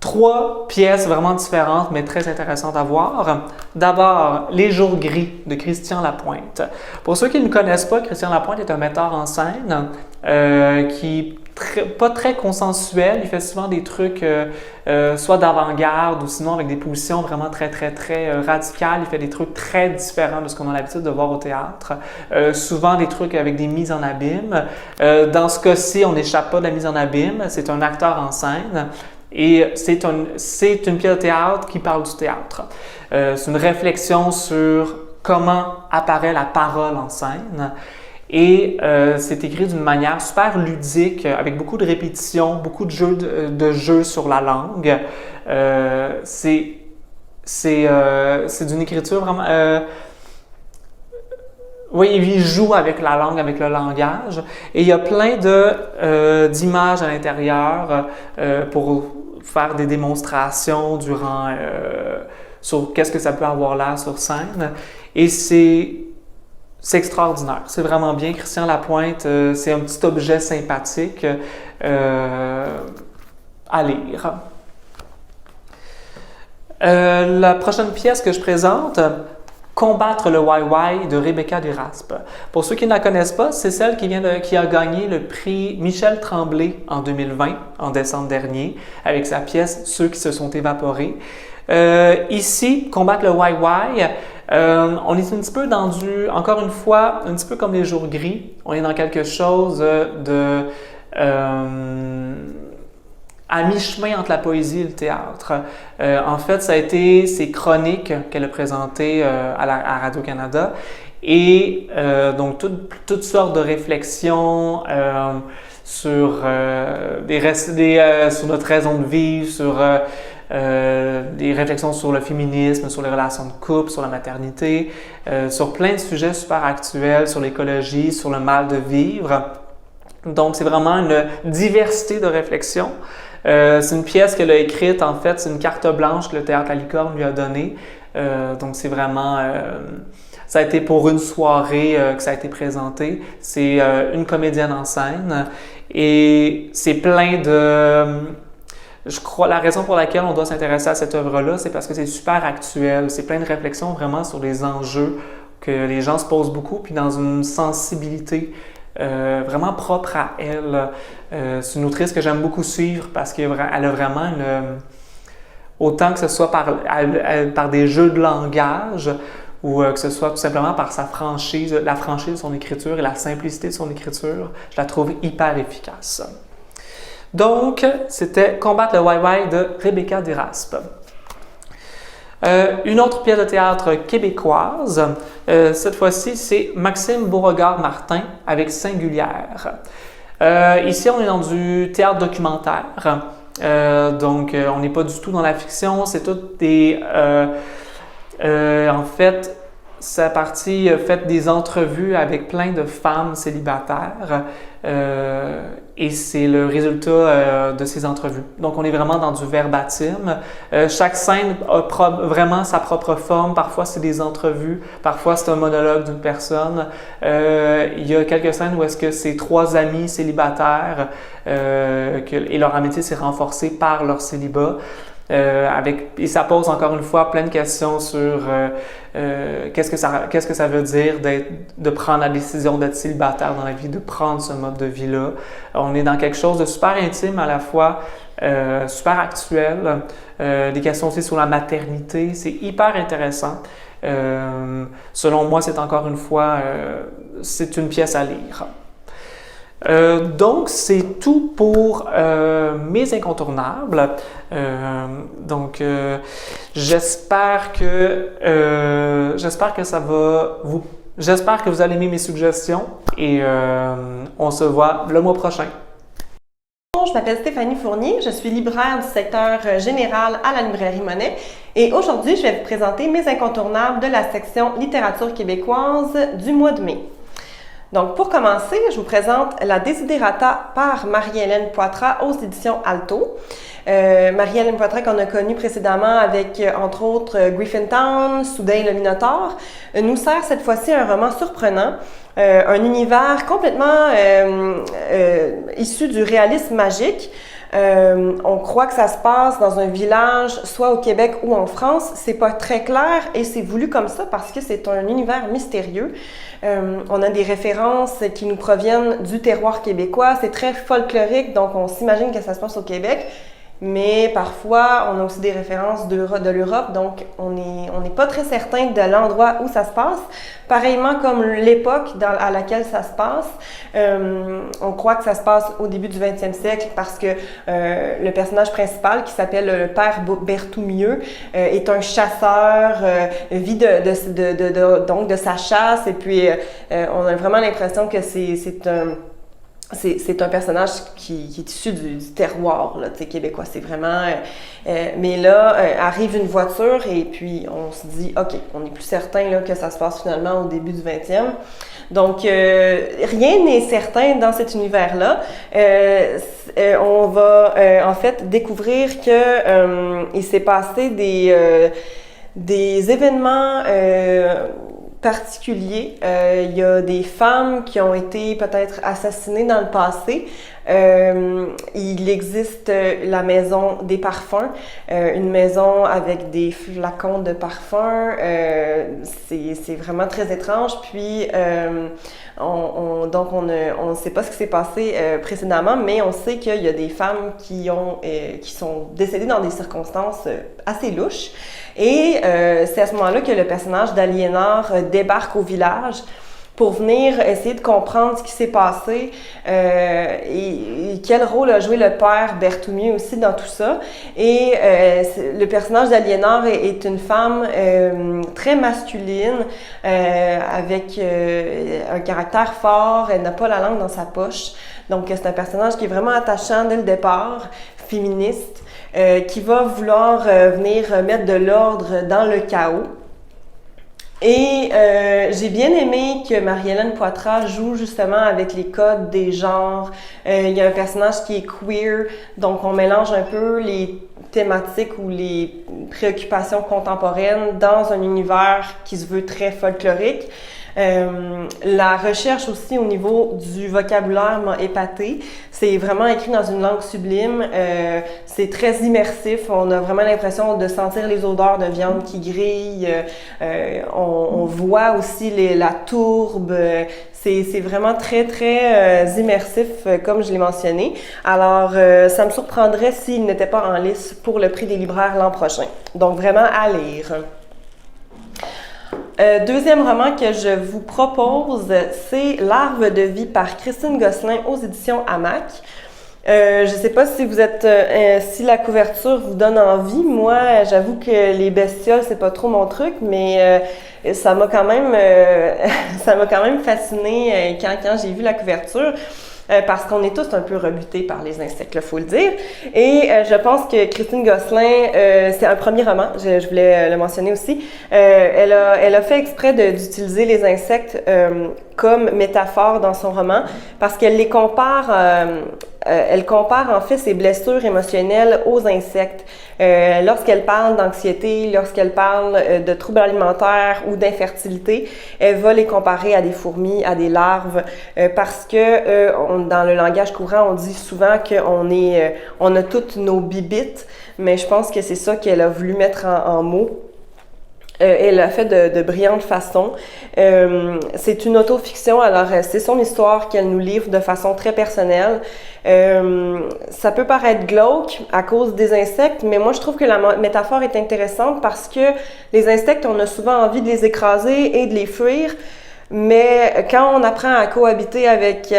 3 pièces vraiment différentes, mais très intéressantes à voir. D'abord, Les Jours gris de Christian Lapointe. Pour ceux qui ne connaissent pas, Christian Lapointe est un metteur en scène qui n'est pas très consensuel. Il fait souvent des trucs soit d'avant-garde ou sinon avec des positions vraiment très radicales. Il fait des trucs très différents de ce qu'on a l'habitude de voir au théâtre. Souvent des trucs avec des mises en abîme. Dans ce cas-ci, on n'échappe pas de la mise en abîme. C'est un acteur en scène. Et c'est une pièce de théâtre qui parle du théâtre. C'est une réflexion sur comment apparaît la parole en scène. Et c'est écrit d'une manière super ludique, avec beaucoup de répétitions, beaucoup de jeux sur la langue. C'est d'une écriture vraiment... oui, il joue avec la langue, avec le langage. Et il y a plein d'images à l'intérieur pour faire des démonstrations sur qu'est-ce que ça peut avoir là sur scène. Et c'est extraordinaire. C'est vraiment bien. Christian Lapointe, c'est un petit objet sympathique à lire. La prochaine pièce que je présente, Combattre le Wai-Wai de Rebecca Duraspe. Pour ceux qui ne la connaissent pas, c'est celle qui a gagné le prix Michel Tremblay en 2020, en décembre dernier, avec sa pièce Ceux qui se sont évaporés. Ici, Combattre le Wai-Wai, on est un petit peu encore une fois, un petit peu comme Les Jours gris. On est dans quelque chose à mi-chemin entre la poésie et le théâtre. En fait, ça a été ses chroniques qu'elle a présentées à Radio-Canada et donc toutes sortes de réflexions sur sur notre raison de vivre, sur des réflexions sur le féminisme, sur les relations de couple, sur la maternité, sur plein de sujets super actuels, sur l'écologie, sur le mal de vivre. Donc, c'est vraiment une diversité de réflexions. C'est une pièce qu'elle a écrite, en fait, c'est une carte blanche que le Théâtre La Licorne lui a donnée. Donc, c'est vraiment... ça a été pour une soirée que ça a été présenté. C'est une comédienne en scène et c'est plein de... Je crois la raison pour laquelle on doit s'intéresser à cette œuvre-là, c'est parce que c'est super actuel. C'est plein de réflexions vraiment sur les enjeux que les gens se posent beaucoup, puis dans une sensibilité vraiment propre à elle. C'est une autrice que j'aime beaucoup suivre parce qu'elle a vraiment autant que ce soit par des jeux de langage ou que ce soit tout simplement par sa franchise, la franchise de son écriture et la simplicité de son écriture, je la trouve hyper efficace. Donc, c'était Combattre le Wai-Wai de Rebecca Deraspe. Une autre pièce de théâtre québécoise, cette fois-ci, c'est Maxime Beauregard-Martin avec Singulière. Ici, on est dans du théâtre documentaire. Donc, on n'est pas du tout dans la fiction, c'est toutes des... en fait, sa partie fait des entrevues avec plein de femmes célibataires et c'est le résultat de ces entrevues. Donc, on est vraiment dans du verbatim. Chaque scène a vraiment sa propre forme. Parfois, c'est des entrevues. Parfois, c'est un monologue d'une personne. Il y a quelques scènes où est-ce que c'est trois amis célibataires et leur amitié s'est renforcée par leur célibat. Et ça pose encore une fois plein de questions sur qu'est-ce que ça veut dire de prendre la décision d'être célibataire dans la vie, de prendre ce mode de vie-là. On est dans quelque chose de super intime à la fois, super actuel. Des questions aussi sur la maternité, c'est hyper intéressant. Selon moi, c'est encore une fois, c'est une pièce à lire. Donc, c'est tout pour mes incontournables. J'espère que vous allez aimer mes suggestions et on se voit le mois prochain. Je m'appelle Stéphanie Fournier, je suis libraire du secteur général à la librairie Monet et aujourd'hui, je vais vous présenter mes incontournables de la section littérature québécoise du mois de mai. Donc, pour commencer, je vous présente La Desiderata par Marie-Hélène Poitras aux éditions Alto. Marie-Hélène Poitras qu'on a connue précédemment avec, entre autres, Griffintown, Soudain le Minotaure, nous sert cette fois-ci un roman surprenant, un univers complètement issu du réalisme magique. On croit que ça se passe dans un village, soit au Québec ou en France. C'est pas très clair et c'est voulu comme ça parce que c'est un univers mystérieux. On a des références qui nous proviennent du terroir québécois. C'est très folklorique, donc on s'imagine que ça se passe au Québec. Mais parfois, on a aussi des références de l'Europe, donc on n'est pas très certain de l'endroit où ça se passe. Pareillement comme l'époque à laquelle ça se passe, on croit que ça se passe au début du 20e siècle parce que le personnage principal, qui s'appelle le père Berthoumieux, est un chasseur, vit de sa chasse, et puis on a vraiment l'impression que c'est un personnage qui est issu du terroir là, québécois. C'est vraiment... mais là, arrive une voiture et puis on se dit, OK, on est plus certain là, que ça se passe finalement au début du 20e. Donc, rien n'est certain dans cet univers-là. On va en fait découvrir que il s'est passé des événements particulier. Il y a des femmes qui ont été peut-être assassinées dans le passé. Il existe la maison des parfums, une maison avec des flacons de parfums. C'est vraiment très étrange. Puis, on ne sait pas ce qui s'est passé précédemment, mais on sait qu'il y a des femmes qui sont décédées dans des circonstances assez louches. Et c'est à ce moment-là que le personnage d'Aliénor débarque au village pour venir essayer de comprendre ce qui s'est passé et quel rôle a joué le père Berthoumier aussi dans tout ça. Et le personnage d'Aliénor est une femme très masculine, avec un caractère fort, elle n'a pas la langue dans sa poche. Donc c'est un personnage qui est vraiment attachant dès le départ, féministe, qui va vouloir venir mettre de l'ordre dans le chaos. Et j'ai bien aimé que Marie-Hélène Poitras joue justement avec les codes des genres. Il y a un personnage qui est queer, donc on mélange un peu les thématiques ou les préoccupations contemporaines dans un univers qui se veut très folklorique. La recherche aussi au niveau du vocabulaire m'a épatée. C'est vraiment écrit dans une langue sublime. C'est très immersif. On a vraiment l'impression de sentir les odeurs de viande qui grille. On voit aussi la tourbe. C'est vraiment très, très immersif, comme je l'ai mentionné. Alors, ça me surprendrait s'il n'était pas en lice pour le prix des libraires l'an prochain. Donc, vraiment à lire. Deuxième roman que je vous propose, c'est Larve de vie par Christine Gosselin aux éditions Hamac. Je ne sais pas si vous êtes, si la couverture vous donne envie. Moi, j'avoue que les bestioles, c'est pas trop mon truc, mais ça m'a quand même fascinée quand j'ai vu la couverture. Parce qu'on est tous un peu rebutés par les insectes, il faut le dire. Et je pense que Christine Gosselin, c'est un premier roman, je voulais le mentionner aussi. Elle a fait exprès d'utiliser les insectes comme métaphore dans son roman, parce qu'elle les compare, elle compare en fait ses blessures émotionnelles aux insectes. Lorsqu'elle parle d'anxiété, lorsqu'elle parle de troubles alimentaires ou d'infertilité, elle va les comparer à des fourmis, à des larves, parce que dans le langage courant, on dit souvent on a toutes nos bibites, mais je pense que c'est ça qu'elle a voulu mettre en mots. Elle l'a fait de brillante façon. C'est une autofiction, alors c'est son histoire qu'elle nous livre de façon très personnelle. Ça peut paraître glauque à cause des insectes, mais moi je trouve que la métaphore est intéressante parce que les insectes, on a souvent envie de les écraser et de les fuir. Mais quand on apprend à cohabiter avec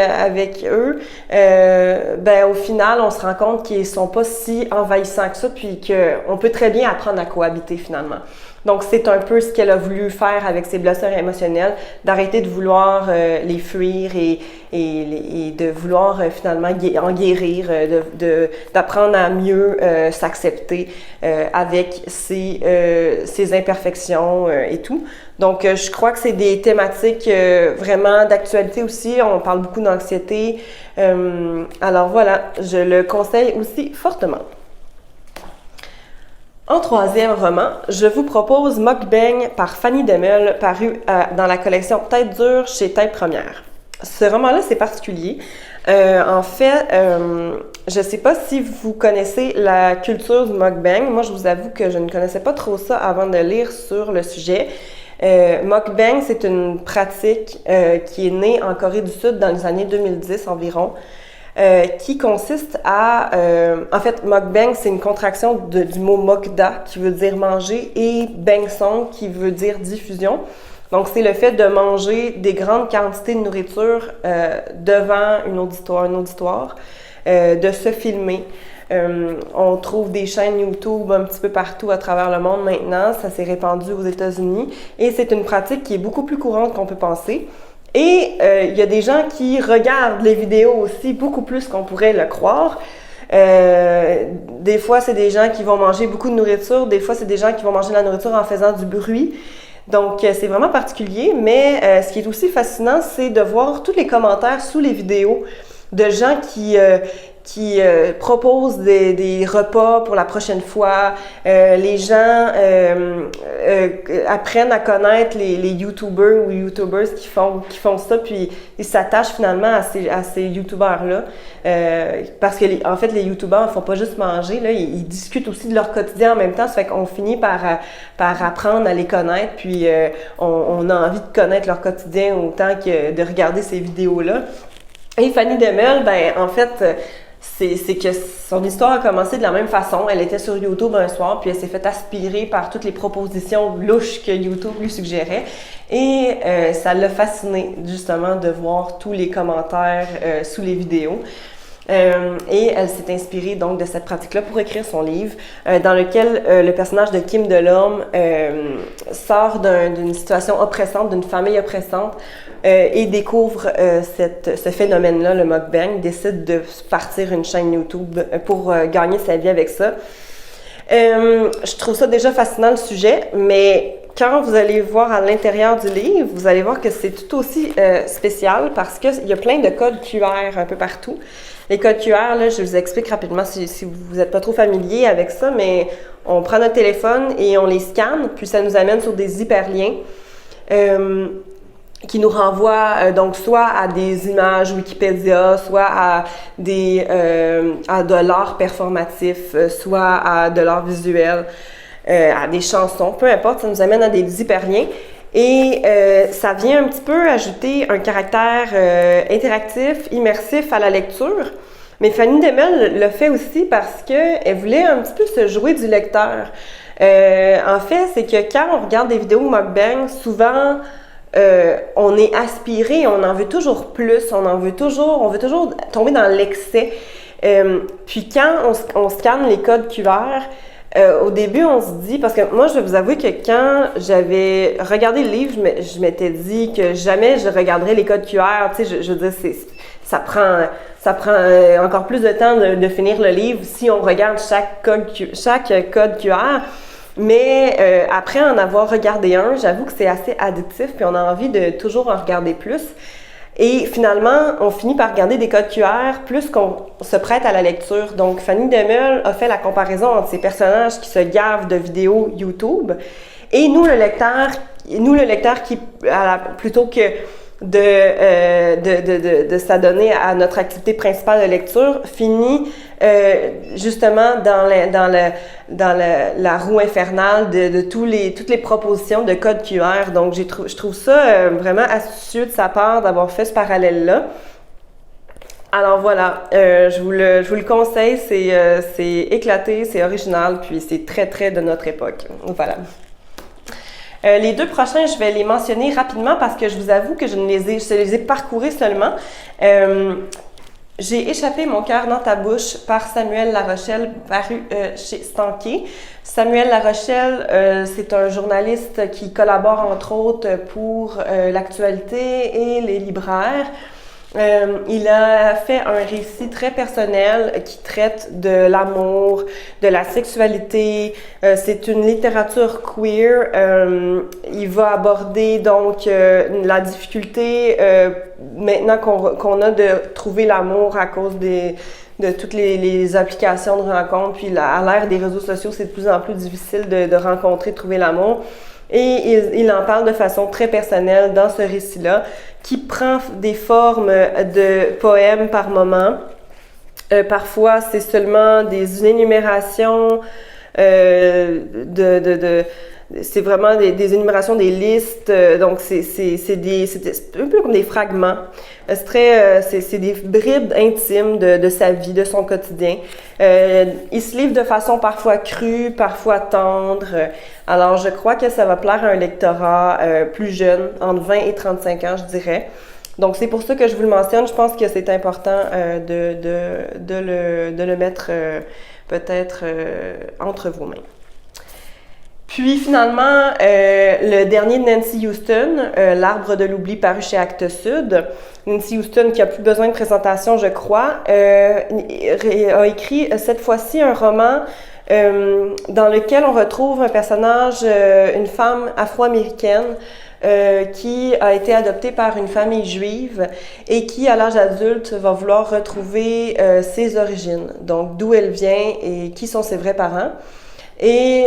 eux, au final, on se rend compte qu'ils sont pas si envahissants que ça, puis qu'on peut très bien apprendre à cohabiter finalement. Donc, c'est un peu ce qu'elle a voulu faire avec ses blessures émotionnelles, d'arrêter de vouloir les fuir et de vouloir finalement en guérir, d'apprendre à mieux s'accepter avec ses imperfections et tout. Donc, je crois que c'est des thématiques vraiment d'actualité aussi. On parle beaucoup d'anxiété. Alors voilà, je le conseille aussi fortement. En troisième roman, je vous propose Mukbang par Fanny Demeule, paru dans la collection Tête dure chez Tête première. Ce roman-là, c'est particulier. En fait, je ne sais pas si vous connaissez la culture du mukbang. Moi, je vous avoue que je ne connaissais pas trop ça avant de lire sur le sujet. Mukbang, c'est une pratique qui est née en Corée du Sud dans les années 2010 environ. Qui consiste à... en fait, mukbang, c'est une contraction du mot mokda, qui veut dire manger, et bangsong, qui veut dire diffusion. Donc, c'est le fait de manger des grandes quantités de nourriture devant un auditoire, de se filmer. On trouve des chaînes YouTube un petit peu partout à travers le monde maintenant. Ça s'est répandu aux États-Unis. Et c'est une pratique qui est beaucoup plus courante qu'on peut penser. Et il y a des gens qui regardent les vidéos aussi beaucoup plus qu'on pourrait le croire. Des fois, c'est des gens qui vont manger beaucoup de nourriture. Des fois, c'est des gens qui vont manger de la nourriture en faisant du bruit. Donc, c'est vraiment particulier. Mais ce qui est aussi fascinant, c'est de voir tous les commentaires sous les vidéos de gens qui proposent des repas pour la prochaine fois. Les gens apprennent à connaître les YouTubers ou YouTubers qui font ça, puis ils s'attachent finalement à ces YouTubers-là. Parce que, en fait, les YouTubers ne font pas juste manger, là, ils discutent aussi de leur quotidien en même temps. Ça fait qu'on finit par apprendre à les connaître, puis on a envie de connaître leur quotidien autant que de regarder ces vidéos-là. Et Fanny Demeule, en fait, c'est que son histoire a commencé de la même façon. Elle était sur YouTube un soir, puis elle s'est fait aspirer par toutes les propositions louches que YouTube lui suggérait. Et ça l'a fasciné, justement, de voir tous les commentaires sous les vidéos. Et elle s'est inspirée donc de cette pratique-là pour écrire son livre, dans lequel le personnage de Kim Delorme sort d'une situation oppressante, d'une famille oppressante, et découvre ce phénomène-là, le mukbang, décide de partir une chaîne YouTube pour gagner sa vie avec ça. Je trouve ça déjà fascinant le sujet, mais quand vous allez voir à l'intérieur du livre, vous allez voir que c'est tout aussi spécial parce qu'il y a plein de codes QR un peu partout. Les codes QR, là, je vous explique rapidement si vous n'êtes pas trop familier avec ça, mais on prend notre téléphone et on les scanne, puis ça nous amène sur des hyperliens qui nous renvoient donc soit à des images Wikipédia, soit à de l'art performatif, soit à de l'art visuel, à des chansons, peu importe, ça nous amène à des hyperliens. Et ça vient un petit peu ajouter un caractère interactif, immersif à la lecture. Mais Fanny Demel le fait aussi parce qu'elle voulait un petit peu se jouer du lecteur. En fait, c'est que quand on regarde des vidéos mukbang, souvent on est aspiré, on en veut toujours plus, on veut toujours tomber dans l'excès. Puis quand on scanne les codes QR, au début, on se dit, parce que moi, je vais vous avouer que quand j'avais regardé le livre, je m'étais dit que jamais je regarderais les codes QR. Tu sais, je veux dire, ça prend encore plus de temps de finir le livre si on regarde chaque code QR. Mais après en avoir regardé un, j'avoue que c'est assez addictif, puis on a envie de toujours en regarder plus. Et finalement, on finit par regarder des codes QR plus qu'on se prête à la lecture. Donc, Fanny Demel a fait la comparaison entre ces personnages qui se gavent de vidéos YouTube et nous, le lecteur qui, plutôt que de s'adonner à notre activité principale de lecture, finit justement dans la roue infernale de toutes les propositions de code QR. Donc, je trouve ça vraiment astucieux de sa part d'avoir fait ce parallèle-là. Alors voilà, je vous le conseille, c'est éclaté, c'est original, puis c'est très, très de notre époque. Voilà. Les deux prochains, je vais les mentionner rapidement parce que je vous avoue que je les ai parcourus seulement. J'ai échappé mon cœur dans ta bouche par Samuel Larochelle, paru chez Stanké. Samuel Larochelle, c'est un journaliste qui collabore entre autres pour l'actualité et les libraires. Il a fait un récit très personnel qui traite de l'amour, de la sexualité. C'est une littérature queer. Il va aborder donc la difficulté maintenant qu'on a de trouver l'amour à cause de toutes les applications de rencontres. Puis à l'ère des réseaux sociaux, c'est de plus en plus difficile de rencontrer, de trouver l'amour. Et il en parle de façon très personnelle dans ce récit-là, qui prend des formes de poèmes par moment. Parfois, c'est seulement des énumérations c'est vraiment des énumérations, des listes. Donc, c'est un peu comme des fragments. C'est des bribes intimes de sa vie, de son quotidien. Il se livre de façon parfois crue, parfois tendre. Alors, je crois que ça va plaire à un lectorat plus jeune, entre 20 et 35 ans, je dirais. Donc, c'est pour ça que je vous le mentionne. Je pense que c'est important de le mettre peut-être entre vos mains. Puis finalement, le dernier de Nancy Houston, L'Arbre de l'oubli, paru chez Actes Sud. Nancy Houston, qui a plus besoin de présentation, je crois, a écrit cette fois-ci un roman dans lequel on retrouve un personnage, une femme afro-américaine, qui a été adoptée par une famille juive et qui, à l'âge adulte, va vouloir retrouver ses origines, donc d'où elle vient et qui sont ses vrais parents. Et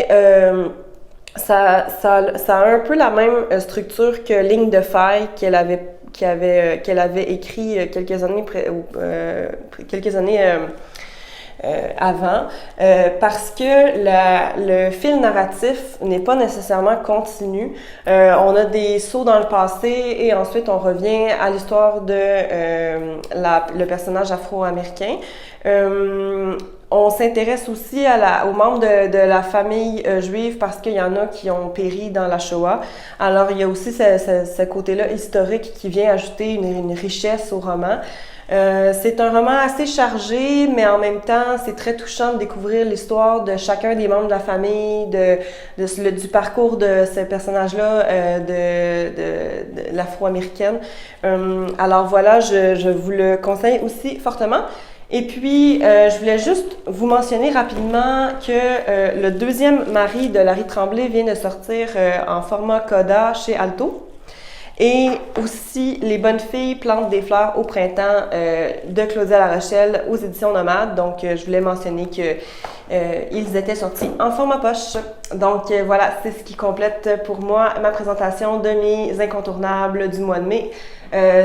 ça a un peu la même structure que Ligne de faille qu'elle avait écrit quelques années avant, parce que le fil narratif n'est pas nécessairement continu. On a des sauts dans le passé et ensuite on revient à l'histoire de le personnage afro-américain. On s'intéresse aussi aux membres de la famille juive parce qu'il y en a qui ont péri dans la Shoah. Alors, il y a aussi ce côté-là historique qui vient ajouter une richesse au roman. C'est un roman assez chargé, mais en même temps, c'est très touchant de découvrir l'histoire de chacun des membres de la famille, du parcours de ce personnage-là, de l'afro-américaine. Alors voilà, je vous le conseille aussi fortement. Et puis, je voulais juste vous mentionner rapidement que le deuxième mari de Larry Tremblay vient de sortir en format Coda chez Alto. Et aussi Les bonnes filles plantent des fleurs au printemps de Claudia Larochelle aux éditions Nomade. Donc, je voulais mentionner qu'ils étaient sortis en format poche. Donc, voilà, c'est ce qui complète pour moi ma présentation de mes incontournables du mois de mai,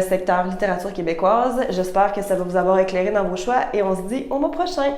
secteur littérature québécoise. J'espère que ça va vous avoir éclairé dans vos choix et on se dit au mois prochain!